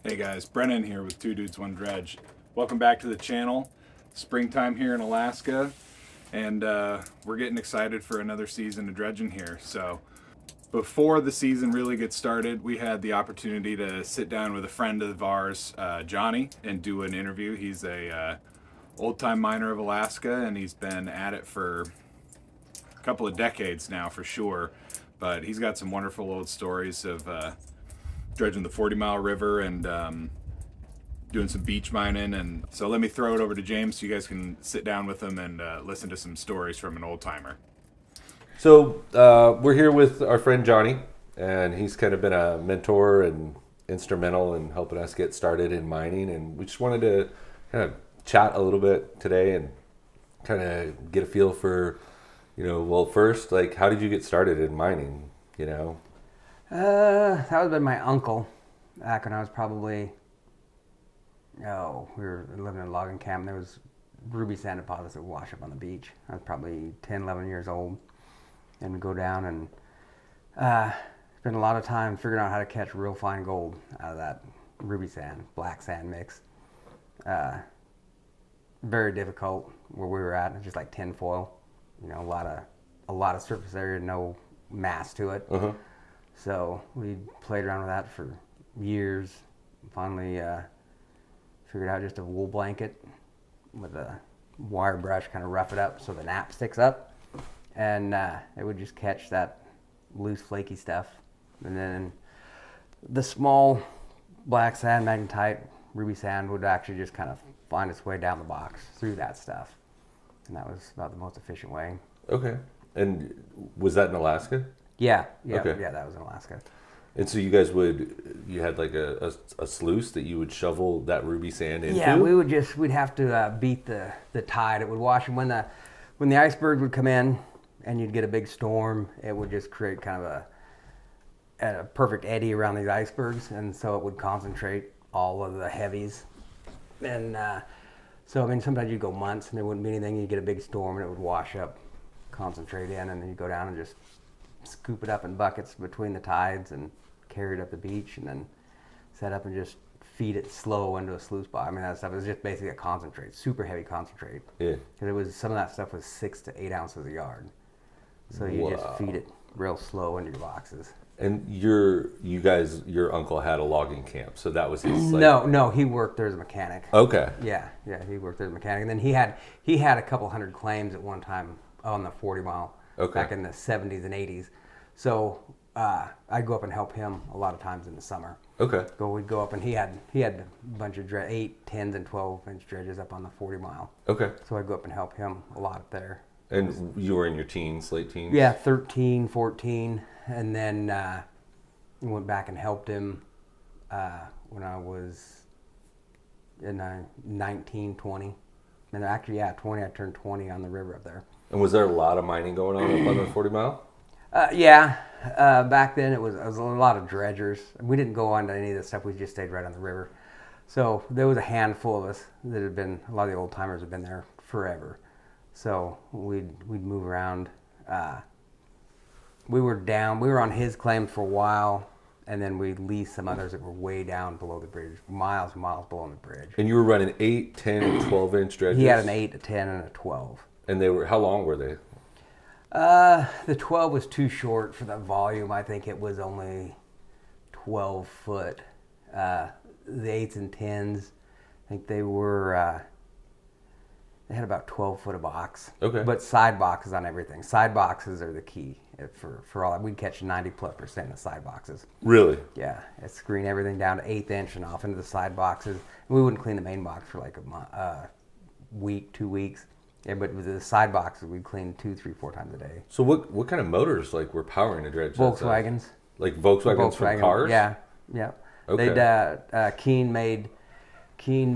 Hey guys, Brennan here with Two Dudes One Dredge. Welcome back to the channel. Springtime here in Alaska, and we're getting excited for another season of dredging here. So before the season really gets started, we had the opportunity to sit down with a friend of ours, Johnny, and do an interview. He's a old-time miner of Alaska, and he's been at it for a couple of decades now for sure. But he's got some wonderful old stories of dredging the Fortymile River and doing some beach mining. And so let me throw it over to James so you guys can sit down with him and listen to some stories from an old timer. So we're here with our friend Johnny, and he's kind of been a mentor and instrumental in helping us get started in mining. And we just wanted to kind of chat a little bit today and kind of get a feel for, well, first, like, how did you get started in mining, That would have been my uncle back when I was probably, we were living in a logging camp, and there was ruby sand deposits that would wash up on the beach. I was probably 10, 11 years old, and we'd go down and spend a lot of time figuring out how to catch real fine gold out of that ruby sand, black sand mix. Very difficult where we were at, just like tin foil, a lot of surface area, no mass to it. Uh-huh. So we played around with that for years. Finally figured out just a wool blanket with a wire brush, kind of rough it up so the nap sticks up. And it would just catch that loose, flaky stuff. And then the small black sand, magnetite, ruby sand would actually just kind of find its way down the box through that stuff. And that was about the most efficient way. Okay. And was that in Alaska? Yeah, Okay. Yeah, that was in Alaska. And so you guys you had like a sluice that you would shovel that ruby sand into? Yeah, we'd have to beat the tide. It would wash, when the iceberg would come in and you'd get a big storm, it would just create kind of a perfect eddy around these icebergs, and so it would concentrate all of the heavies. And so, sometimes you'd go months and there wouldn't be anything. You'd get a big storm and it would wash up, concentrate in, and then you'd go down and just scoop it up in buckets between the tides and carry it up the beach, and then set up and just feed it slow into a sluice box. That stuff was just basically a concentrate, super heavy concentrate. Yeah. Because some of that stuff was 6 to 8 ounces a yard. So you just feed it real slow into your boxes. And your uncle had a logging camp, so that was his. No, he worked there as a mechanic. Okay. Yeah, he worked there as a mechanic, and then he had a couple hundred claims at one time on the Fortymile. Okay. Back in the 70s and 80s. So I'd go up and help him a lot of times in the summer. Okay. We'd go up, and he had a bunch of 8, 10s, and 12-inch dredges up on the 40-mile. Okay. So I'd go up and help him a lot up there. And you were in your teens, late teens? Yeah, 13, 14. And then went back and helped him when I was in 19, 20. And actually, 20, I turned 20 on the river up there. And was there a lot of mining going on up on the 40 mile? Back then it was a lot of dredgers. We didn't go on to any of this stuff. We just stayed right on the river. So there was a handful of us that had been, a lot of the old timers had been there forever. So we'd move around. We were on his claim for a while, and then we leased some others that were way down below the bridge, miles and miles below the bridge. And you were running 8, 10, and 12-inch dredges? He had an 8, a 10, and a 12. And how long were they? The 12 was too short for the volume. I think it was only 12 foot. The 8s and 10s, I think they were, they had about 12 foot of box. Okay. But side boxes on everything. Side boxes are the key for all that. We'd catch 90+% of side boxes. Really? Yeah. I'd screen everything down to 1/8 inch and off into the side boxes. We wouldn't clean the main box for like a week, 2 weeks. Yeah, but with the side boxes, we'd clean 2, 3, 4 times a day. So what kind of motors were powering the dredge? Volkswagens. Like Volkswagens from cars? Yeah. Okay. They'd Keen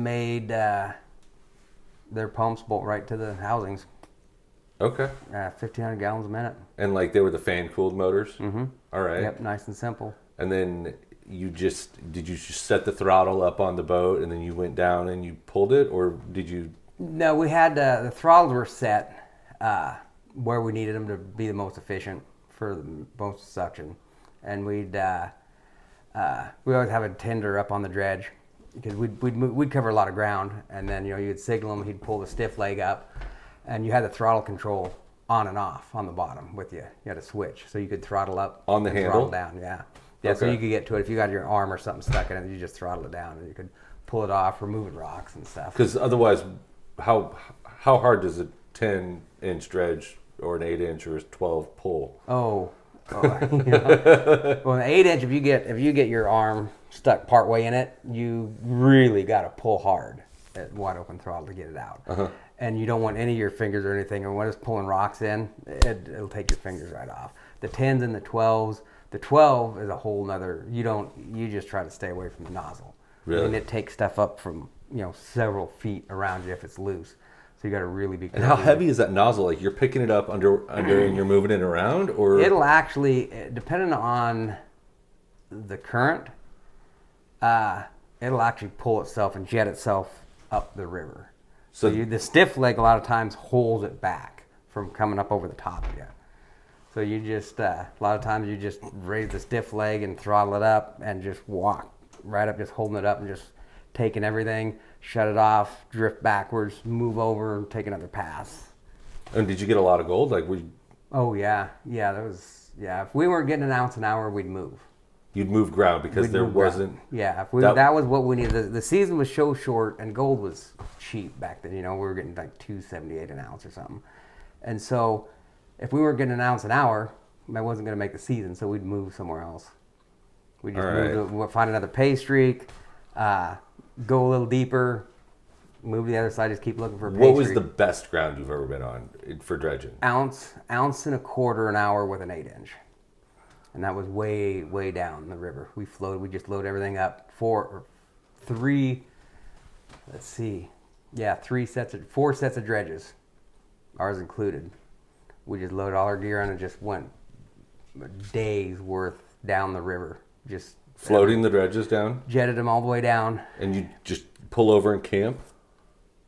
made their pumps bolt right to the housings. Okay. 1,500 gallons a minute. And they were the fan cooled motors? Mm-hmm. All right. Yep, nice and simple. And then did you just set the throttle up on the boat and then you went down and you pulled it, or did you? No, we had the throttles were set where we needed them to be the most efficient for the most suction, and we always have a tender up on the dredge because we'd cover a lot of ground, and then you'd signal him, he'd pull the stiff leg up, and you had the throttle control on and off on the bottom with you. You had a switch, so you could throttle up on the handle, throttle down. Yeah. Okay. So you could get to it if you got your arm or something stuck in it. You just throttle it down, and you could pull it off, removing rocks and stuff. Because otherwise, how hard does a 10-inch dredge or an 8-inch or a 12 pull? Well, an 8-inch, if you get your arm stuck part way in it, you really got to pull hard at wide open throttle to get it out. Uh-huh. And you don't want any of your fingers or anything. And when it's pulling rocks in, it'll take your fingers right off. The 10s and the 12s. The 12 is a whole nother. You just try to stay away from the nozzle. Really? And it takes stuff up from several feet around you if it's loose. So you got to really be careful. And how heavy is that nozzle? Like you're picking it up under and you're moving it around, or it'll actually, depending on the current, it'll actually pull itself and jet itself up the river. So the stiff leg a lot of times holds it back from coming up over the top of you. So you just a lot of times you just raise the stiff leg and throttle it up and just walk right up, just holding it up and just taking everything, shut it off, drift backwards, move over, and take another pass. And did you get a lot of gold? Like Oh yeah. If we weren't getting an ounce an hour, we'd move. You'd move ground because there wasn't. Yeah, that was what we needed. The season was so short, and gold was cheap back then. We were getting like $2.78 an ounce or something, and so if we weren't getting an ounce an hour, that wasn't going to make the season. So we'd move somewhere else. We just find another pay streak, go a little deeper, move to the other side, just keep looking for a pay streak. What was the best ground you've ever been on for dredging? Ounce and a quarter an hour with an 8-inch. And that was way, way down the river. We just load everything up. 4 sets of dredges, ours included. We just loaded all our gear on and just went a day's worth down the river. Just floating the dredges down? Jetted them all the way down. And you just pull over and camp?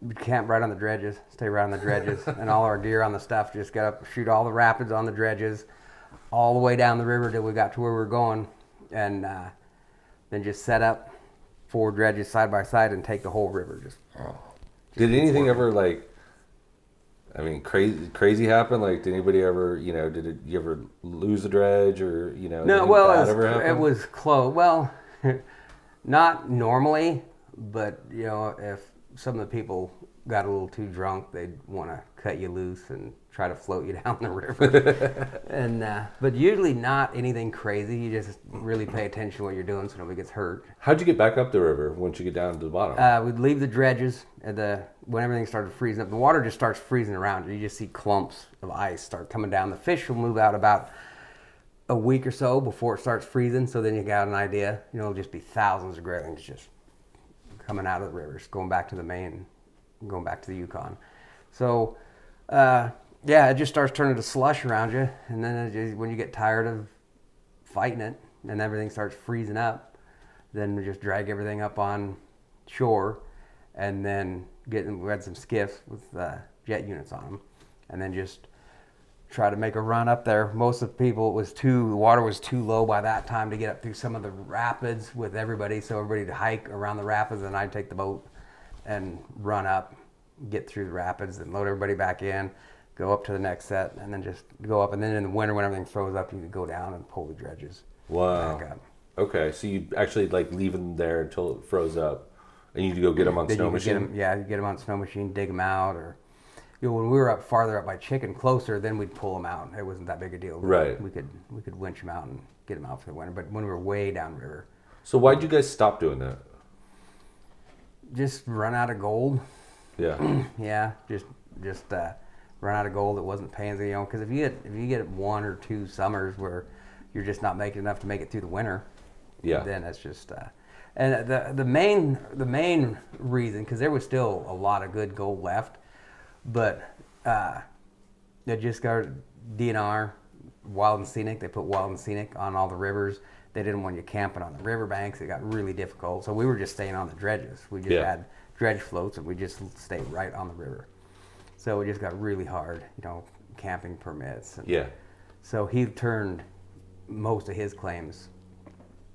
We camp right on the dredges, stay right on the dredges, and all our gear on the stuff. Just got up, shoot all the rapids on the dredges, all the way down the river till we got to where we were going, and then just set up 4 dredges side by side and take the whole river. Did anything ever crazy happen? Like, did anybody ever, you ever lose a dredge or, No, well, it was close. Well, not normally, but, if some of the people got a little too drunk, they'd want to cut you loose and try to float you down the river. But usually not anything crazy. You just really pay attention to what you're doing so nobody gets hurt. How'd you get back up the river once you get down to the bottom? We'd leave the dredges when everything started freezing up. The water just starts freezing around you. You just see clumps of ice start coming down. The fish will move out about a week or so before it starts freezing. So then you got an idea. It'll just be thousands of graylings just coming out of the rivers, going back to the main, going back to the Yukon. So, it just starts turning to slush around you. And then when you get tired of fighting it and everything starts freezing up, then we just drag everything up on shore and then we had some skiffs with jet units on them, and then just try to make a run up there. Most of the people, the water was too low by that time to get up through some of the rapids with everybody, so everybody to hike around the rapids, and I'd take the boat and run up, get through the rapids, and load everybody back in, go up to the next set, and then just go up. And then in the winter when everything froze up, you could go down and pull the dredges back up. Okay, so you actually leave them there until it froze up, and you go get them on snow machine? You get them on snow machine, dig them out, or when we were farther up by Chicken, closer, then we'd pull them out. It wasn't that big a deal. Right. We could winch them out and get them out for the winter. But when we were way downriver. So why'd you guys stop doing that? Just run out of gold. Yeah. Yeah. Just run out of gold. It wasn't paying, because if you get 1 or 2 summers where you're just not making enough to make it through the winter. Yeah. Then it's just. And the main reason, because there was still a lot of good gold left. But they just got DNR, Wild and Scenic. They put Wild and Scenic on all the rivers. They didn't want you camping on the riverbanks. It got really difficult. So we were just staying on the dredges. We just had dredge floats, and we just stayed right on the river. So it just got really hard, camping permits. Yeah. So he turned most of his claims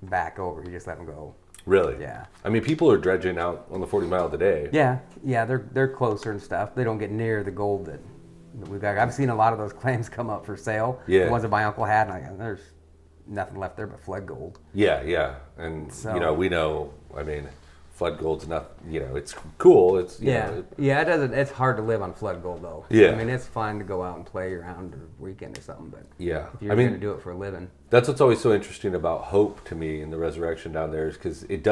back over. He just let them go. Really? Yeah. I mean, people are dredging out on the 40 Mile today. Yeah, yeah, they're closer and stuff. They don't get near the gold that we've got. I've seen a lot of those claims come up for sale. Yeah. The ones that my uncle had, and I go, there's nothing left there but flood gold. Yeah, yeah. And, So- you know, we know, I mean, flood gold's not, you know, it's cool. It's, you Yeah, know, yeah. It doesn't. It's hard to live on flood gold though. Yeah. I mean, it's fine to go out and play around a weekend or something, but yeah. if you're I mean, going to do it for a living, that's what's always so interesting about Hope to me in the resurrection down there is because it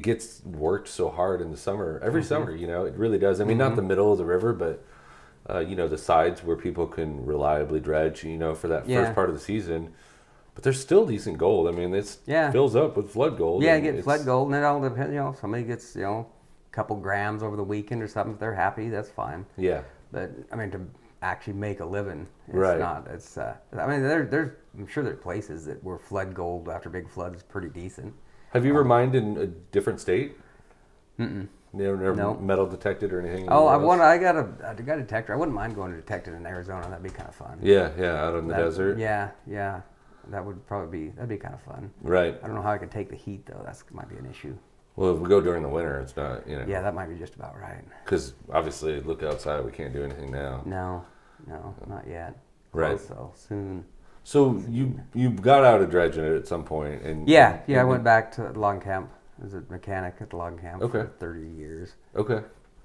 gets worked so hard in the summer, every summer, you know, it really does. I mean, not the middle of the river, but, you know, the sides where people can reliably dredge, you know, for that Yeah. first part of the season. But there's still decent gold. I mean, it Yeah. fills up with flood gold. yeah, and get it's- flood gold, and it all depends. You know, somebody gets a couple grams over the weekend or something. If they're happy, that's fine. Yeah. But I mean, to actually make a living, it's Right. not. It's. I mean, there's. I'm sure there's places that where flood gold after big floods is pretty decent. Have you ever mined in a different state? Mm-mm. Never No. metal detected or anything? Oh, anywhere else? I got a detector. I wouldn't mind going to detect it in Arizona. That'd be kind of fun. Yeah, yeah, out in the desert. Yeah, yeah. That would probably that'd be kind of fun. Right. I don't know how I could take the heat though. That might be an issue. Well, if we go during the winter, it's not, you know. Yeah, that might be just about right. Because obviously, look outside, we can't do anything now. No, not yet. Right. So soon. So you got out of dredging it at some point, and Yeah, I went back to the log camp. I was a mechanic at the log camp Okay. for 30 years. Okay.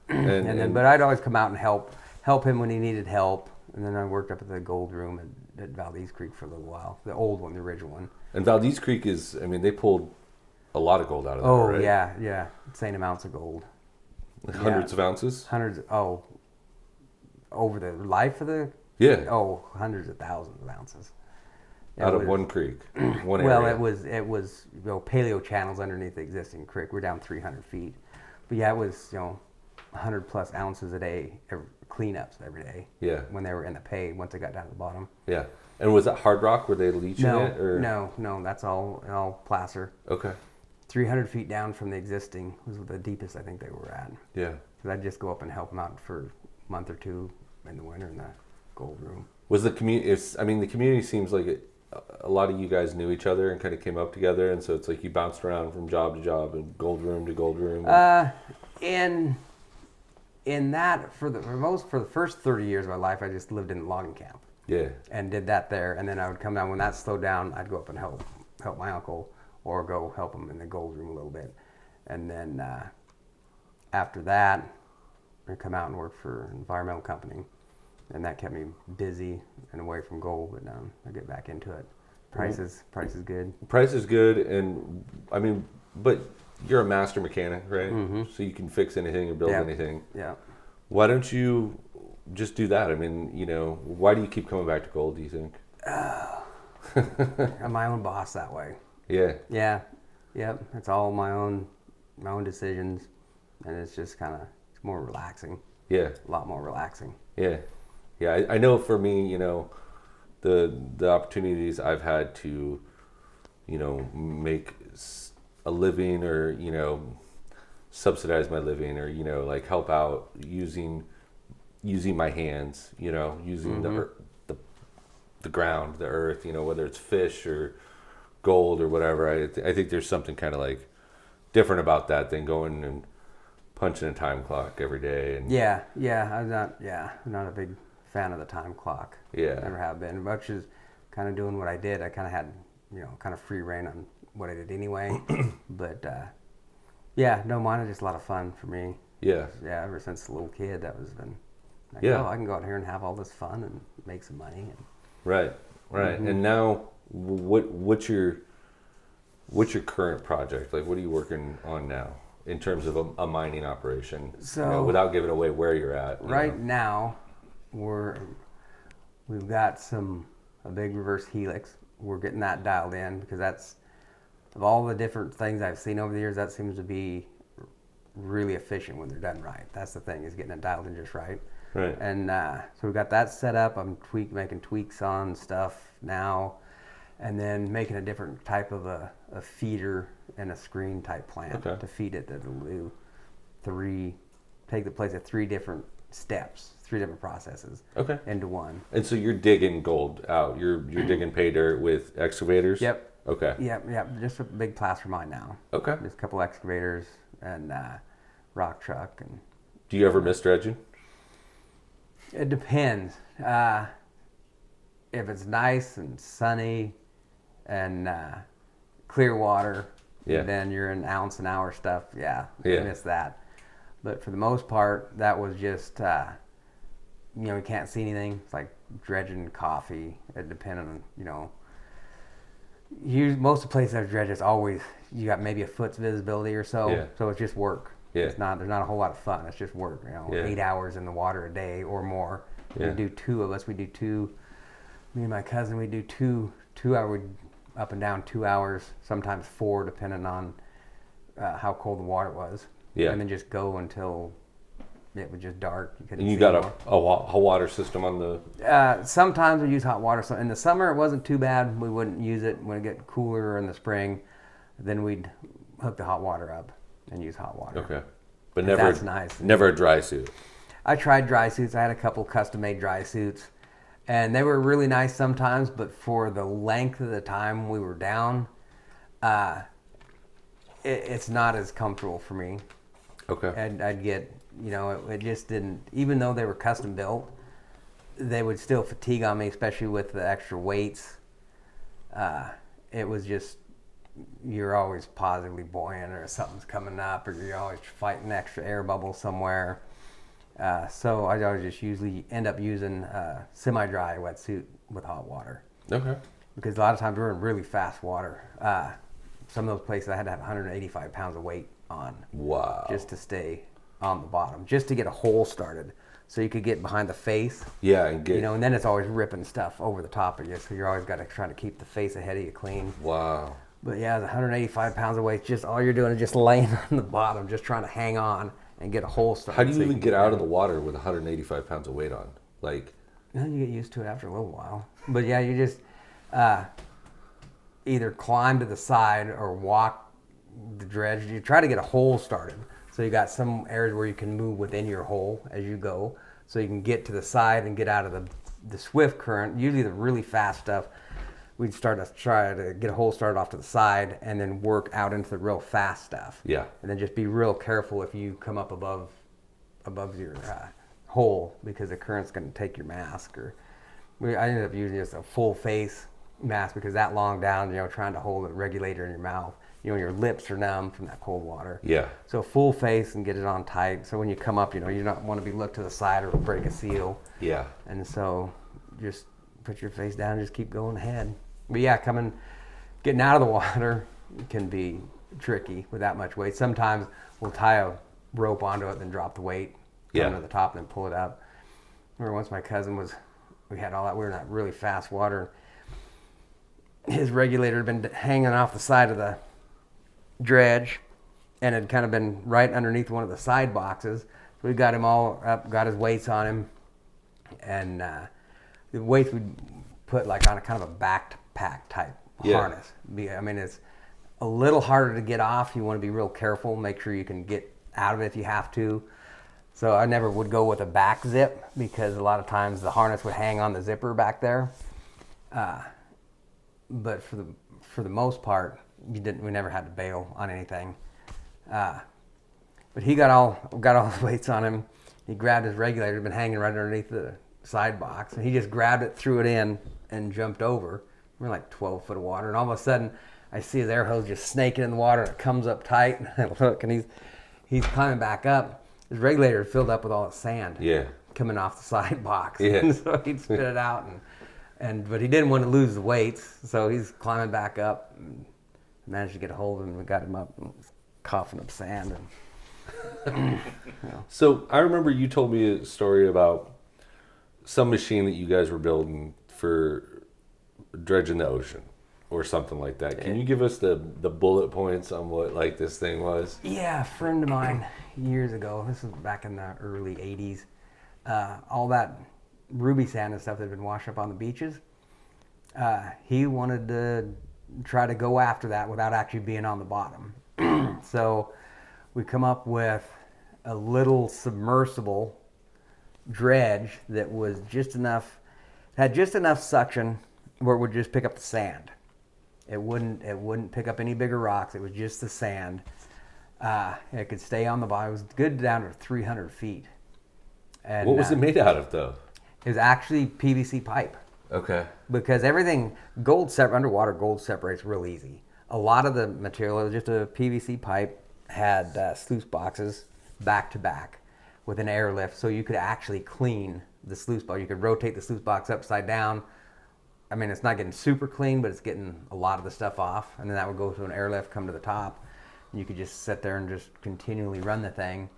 And then, but I'd always come out and help him when he needed help. And then I worked up at the gold room at Valdez Creek for a little while. The old one, the original one. and Valdez Creek is, I mean, they pulled a lot of gold out of there, Oh right? yeah, insane amounts of gold. Like hundreds of ounces. Hundreds. Over the life of the. Yeah. Hundreds of thousands of ounces. Out It of was- one creek, one Well, area. it was paleo channels underneath the existing creek. We're down 300 feet, but yeah, it was 100 plus ounces a day cleanups every day. Yeah. When they were in the pay, once they got down to the bottom. Yeah. And was that hard rock? Were they leaching it? Or? No, that's all placer. Okay. 300 feet down from the existing was the deepest I think they were at. Yeah. Because I'd just go up and help them out for a month or two in the winter in the gold room. Was the community? I mean, the community seems like a lot of you guys knew each other and kind of came up together, and so it's like you bounced around from job to job and gold room to gold room. In that for the first 30 years of my life, I just lived in the logging camp. Yeah. And did that there, and then I would come down when that slowed down. I'd go up and help my uncle, or go help him in the gold room a little bit, and then after that, I'd come out and work for an environmental company, and that kept me busy and away from gold. But now I get back into it. Price is good. Price is good, and I mean, but you're a master mechanic, right? Mm-hmm. So you can fix anything and build anything. Yeah. Why don't you just do that? I mean, why do you keep coming back to gold, do you think? I'm my own boss that way. Yeah. Yeah. Yep. It's all my own decisions, and it's just it's more relaxing. Yeah. A lot more relaxing. Yeah. Yeah. I know for me, the opportunities I've had to, make a living or, subsidize my living or, like help out using my hands, using the ground, the earth, whether it's fish or gold or whatever. I think there's something kind of like different about that than going and punching a time clock every day. And I'm not a big fan of the time clock. Yeah. Never have been. Much as kind of doing what I did, I kind of had, kind of free reign on what I did anyway. But mine is just a lot of fun for me. Yeah. Yeah, ever since a little kid, that was been like, Yeah. I can go out here and have all this fun and make some money. And Right. Mm-hmm. And now, what's your current project? Like, what are you working on now in terms of a mining operation? So- without giving away where you're at. right now, we've got a big reverse helix. We're getting that dialed in because that's, of all the different things I've seen over the years, that seems to be really efficient when they're done right. That's the thing, is getting it dialed in just right. Right. And so we've got that set up. I'm making tweaks on stuff now, and then making a different type of a feeder and a screen type plant Okay. to feed it that'll do take the place of 3 different steps, 3 different processes Okay. into one. And so you're digging gold out. You're digging pay dirt with excavators. Yep. Okay. Yeah, just a big plaster mine now. Okay. Just a couple excavators and rock truck. And Do you ever miss dredging? it depends. If it's nice and sunny and clear water, Yeah. then you're in ounce an hour stuff. Yeah, Yeah. I miss that. But for the most part, that was just, you can't see anything. It's like dredging coffee. It depended on, most of the places I've dredged, it's always, you got maybe a foot's visibility or so. Yeah. So it's just work. Yeah. There's not a whole lot of fun. It's just work, Yeah. 8 hours in the water a day or more. Yeah. We do two of us. We do two, me and my cousin, we do two hour, up and down 2 hours, sometimes 4, depending on how cold the water was. Yeah. And then just go until it was just dark. And you got a hot water system on the... Sometimes we use hot water. So in the summer, it wasn't too bad. We wouldn't use it. When it get cooler in the spring, then we'd hook the hot water up and use hot water. Okay. But never, that's nice. Never a dry suit. I tried dry suits. I had a couple custom-made dry suits, and they were really nice sometimes, but for the length of the time we were down, it's not as comfortable for me. Okay. And I'd get, it just didn't, even though they were custom built, they would still fatigue on me, especially with the extra weights. It was just, you're always positively buoyant, or something's coming up, or you're always fighting extra air bubble somewhere. So I always just usually end up using semi-dry wetsuit with hot water. Okay. Because a lot of times we're in really fast water. Some of those places I had to have 185 pounds of weight on. Wow. Just to stay on the bottom, just to get a hole started, so you could get behind the face. Yeah, and get... and then it's always ripping stuff over the top of you, so you're always got to try to keep the face ahead of you clean. Wow. But yeah, the 185 pounds of weight, just all you're doing is just laying on the bottom, just trying to hang on and get a hole started. How do you even get out of the water with 185 pounds of weight on? Like... Then you get used to it after a little while. But yeah, you just either climb to the side or walk the dredge. You try to get a hole started. So you got some areas where you can move within your hole as you go. So you can get to the side and get out of the swift current. Usually the really fast stuff, we'd try to get a hole started off to the side and then work out into the real fast stuff. Yeah. And then just be real careful if you come up above your hole, because the current's going to take your mask. I ended up using just a full face mask, because that long down, trying to hold a regulator in your mouth, your lips are numb from that cold water. Yeah. So full face and get it on tight. So when you come up, you don't want to be looked to the side or break a seal. Yeah. And so just put your face down and just keep going ahead. But yeah, getting out of the water can be tricky with that much weight. Sometimes we'll tie a rope onto it, then drop the weight, come to the top, and then pull it up. I remember once my cousin we had all that, we were in that really fast water. His regulator had been hanging off the side of the dredge and had kind of been right underneath one of the side boxes. So we got him all up, got his weights on him, and the weights we'd put like on a kind of a backpack type harness. It's a little harder to get off. You want to be real careful, make sure you can get out of it if you have to. So I never would go with a back zip, because a lot of times the harness would hang on the zipper back there. But for the most part, we never had to bail on anything. But he got all the weights on him. He grabbed his regulator, been hanging right underneath the side box, and he just grabbed it, threw it in, and jumped over. We're like 12 foot of water, and all of a sudden, I see his air hose just snaking in the water, and it comes up tight. And I look, and he's climbing back up. His regulator filled up with all the sand. Yeah. Coming off the side box. Yeah. And so he'd spit it out, but he didn't want to lose the weights, so he's climbing back up. And managed to get a hold of him. We got him up, and coughing up sand. So I remember you told me a story about some machine that you guys were building for dredging the ocean or something like that. Can you give us the bullet points on what this thing was? Yeah, a friend of mine years ago, this was back in the early 80s, all that ruby sand and stuff that had been washed up on the beaches, he wanted to try to go after that without actually being on the bottom. So we come up with a little submersible dredge that was had just enough suction where it would just pick up the sand. It wouldn't pick up any bigger rocks. It was just the sand. It could stay on the bottom. It was good down to 300 feet. And, What was it made out of, though? It was actually PVC pipe. Okay. Because everything, underwater gold separates real easy. A lot of the material, it was just a PVC pipe, had sluice boxes back to back with an airlift, so you could actually clean the sluice box. You could rotate the sluice box upside down. I mean, it's not getting super clean, but it's getting a lot of the stuff off. And then that would go through an airlift, come to the top. And you could just sit there and just continually run the thing.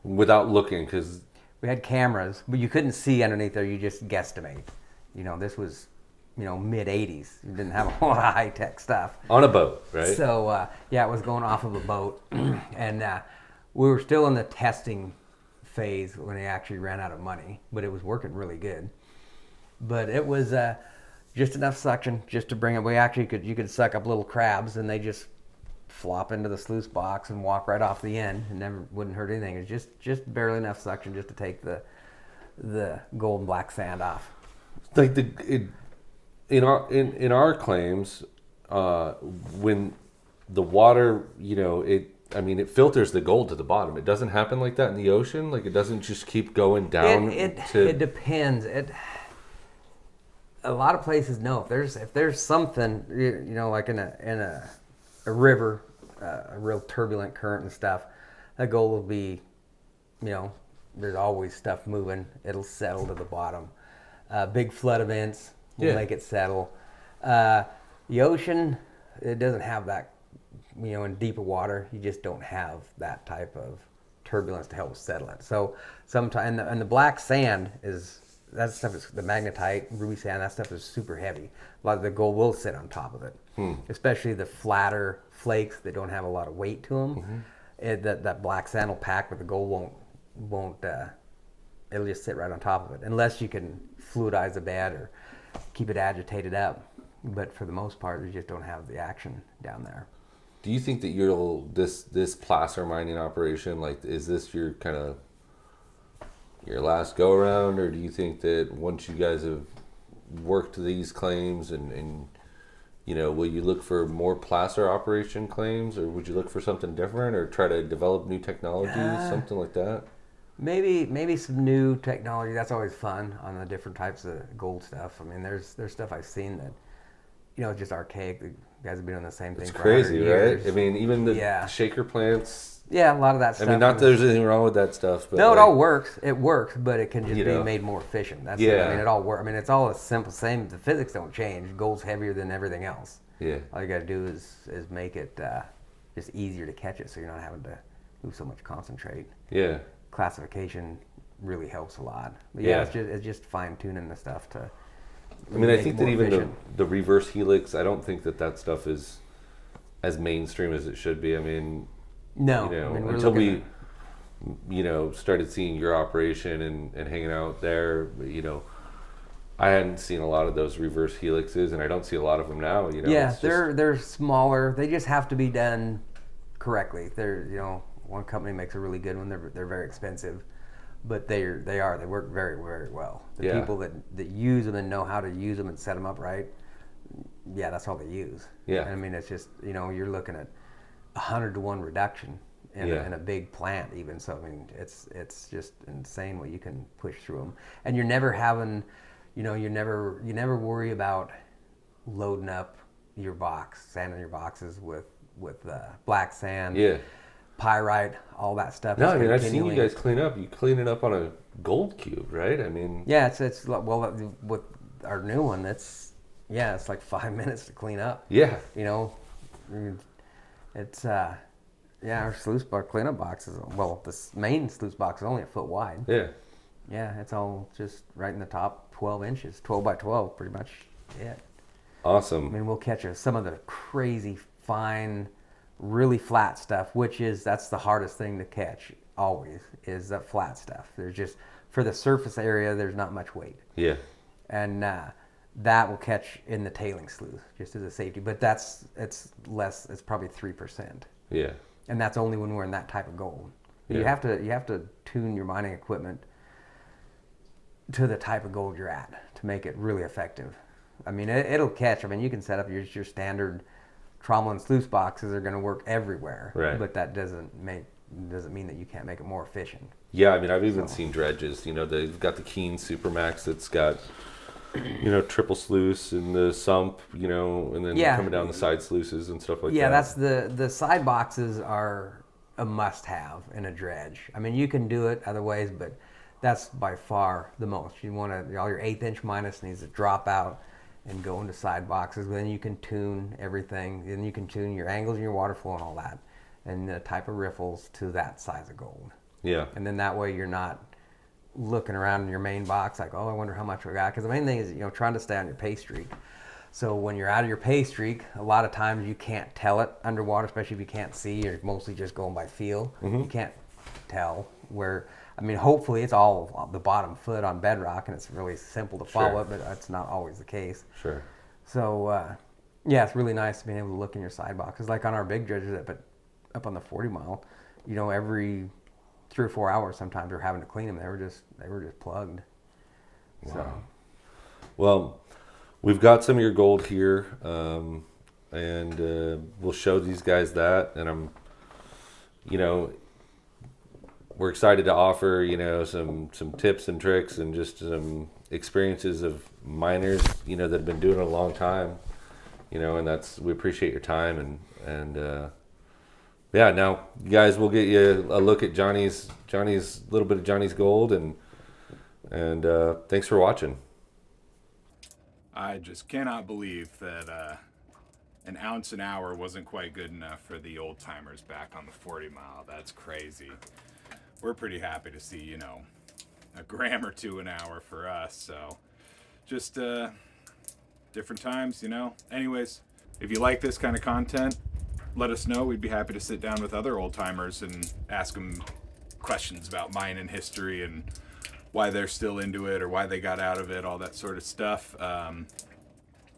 Without looking, because... We had cameras, but you couldn't see underneath there. You just guesstimate. You know, this was, mid-'80s. You didn't have a whole lot of high-tech stuff. On a boat, right? So, it was going off of a boat. And we were still in the testing phase when they actually ran out of money, but it was working really good. But it was just enough suction just to bring it. You could suck up little crabs, and they just flop into the sluice box and walk right off the end, and never wouldn't hurt anything. It was just barely enough suction just to take the gold and black sand off. Like in our claims, when the water, it filters the gold to the bottom. It doesn't happen like that in the ocean. Like, it doesn't just keep going down. It depends. A lot of places know if there's something, like in a river, a real turbulent current and stuff, that gold will be, there's always stuff moving. It'll settle to the bottom. Big flood events will make it settle. The ocean, it doesn't have that, in deeper water, you just don't have that type of turbulence to help settle it. So sometimes, and the black sand that stuff is the magnetite, ruby sand, that stuff is super heavy. A lot of the gold will sit on top of it, especially the flatter flakes that don't have a lot of weight to them. That black sand will pack, but the gold won't. It'll just sit right on top of it, unless you can fluidize the bed or keep it agitated up. But for the most part, you just don't have the action down there. Do you think that this placer mining operation, like, is this your kind of your last go around, or do you think that once you guys have worked these claims and will you look for more placer operation claims, or would you look for something different, or try to develop new technologies, something like that? Maybe some new technology. That's always fun on the different types of gold stuff. I mean, there's stuff I've seen that, it's just archaic. The guys have been doing the same thing it's for crazy, 100 years. Right? I mean, even the shaker plants. Yeah, a lot of that stuff. I mean, not that there's anything wrong with that stuff, but no, it all works. It works, but it can just be made more efficient. That's it. I mean, it all works. I mean, it's all as simple. Same. The physics don't change. Gold's heavier than everything else. Yeah. All you got to do is make it just easier to catch it, so you're not having to move so much concentrate. Yeah. Classification really helps a lot. But it's just fine tuning the stuff to. I mean, I think that even the reverse helix, I don't think that stuff is as mainstream as it should be. I mean, no, until we, started seeing your operation and hanging out there, I hadn't seen a lot of those reverse helixes, and I don't see a lot of them now. Yeah, they're smaller. They just have to be done correctly. They're one company makes a really good one. They're very expensive. But they work very, very well. The people that use them and know how to use them and set them up right, that's all they use. Yeah. And I mean, it's just, you're looking at 100-to-1 reduction in a big plant even. So, I mean, it's just insane what you can push through them. And you're never having, you never worry about loading up your box, sand in your boxes with black sand. Yeah. Pyrite, all that stuff. No, I mean, I've seen you guys clean up. You clean it up on a gold cube, right? I mean, it's well, with our new one, it's like 5 minutes to clean up. Yeah, it's our sluice box cleanup box is the main sluice box is only a foot wide. Yeah, it's all just right in the top 12 inches, 12 by 12, pretty much it. Awesome. I mean, we'll catch some of the crazy fine, really flat stuff, that's the hardest thing to catch always, is that flat stuff. There's just, for the surface area, there's not much weight. Yeah. And that will catch in the tailing sluice, just as a safety. But it's less, it's probably 3%. Yeah. And that's only when we're in that type of gold. Yeah. You have to tune your mining equipment to the type of gold you're at to make it really effective. I mean, it'll catch. I mean, you can set up your standard trommel and sluice boxes are going to work everywhere, Right. but that doesn't mean that you can't make it more efficient. Yeah, I mean, I've even seen dredges. You know, they've got the Keen Supermax that's got, you know, triple sluice and the sump, you know, and then Yeah. coming down the side sluices and stuff like Yeah, that. that's the side boxes are a must-have in a dredge. I mean, you can do it other ways, but that's by far the most. You want to all your 1/8 minus needs to drop out and go into side boxes. Then you can tune everything. Then you can tune your angles and your water flow and all that, and the type of riffles to that size of gold. Yeah. And then that way you're not looking around in your main box like, oh, I wonder how much we got. Because the main thing is, you know, trying to stay on your pay streak. So when you're out of your pay streak, a lot of times you can't tell it underwater, especially if you can't see. You're mostly just going by feel. You can't tell where. I mean, hopefully it's all the bottom foot on bedrock, and it's really simple to follow it, but that's not always the case. Sure. So, yeah, it's really nice being able to look in your side boxes. Like on our big dredges up on the 40-mile, you know, every 3 or 4 hours sometimes we're having to clean them. They were just plugged. Wow. So, Well, we've got some of your gold here, and we'll show these guys that. And I'm, you know, we're excited to offer, you know, some tips and tricks and just some experiences of miners, you know, that have been doing it a long time, you know, and we appreciate your time and yeah. Now, you guys, we'll get you a look at Johnny's little bit of Johnny's gold, and thanks for watching. I just cannot believe that an ounce an hour wasn't quite good enough for the old timers back on the 40-mile. That's crazy. We're pretty happy to see, you know, a gram or two an hour for us. So just different times, you know. Anyways, if you like this kind of content, let us know. We'd be happy to sit down with other old timers and ask them questions about mining history and why they're still into it or why they got out of it, all that sort of stuff.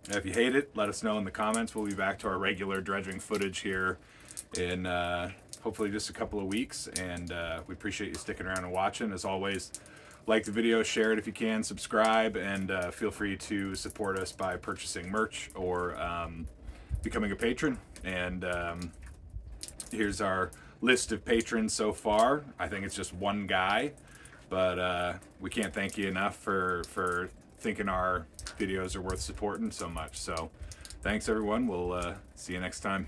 If you hate it, let us know in the comments. We'll be back to our regular dredging footage here in hopefully just a couple of weeks, and we appreciate you sticking around and watching. As always, like the video, share it if you can, subscribe, and feel free to support us by purchasing merch or becoming a patron. And here's our list of patrons so far. I think it's just one guy, but we can't thank you enough for thinking our videos are worth supporting so much. So thanks everyone. We'll see you next time.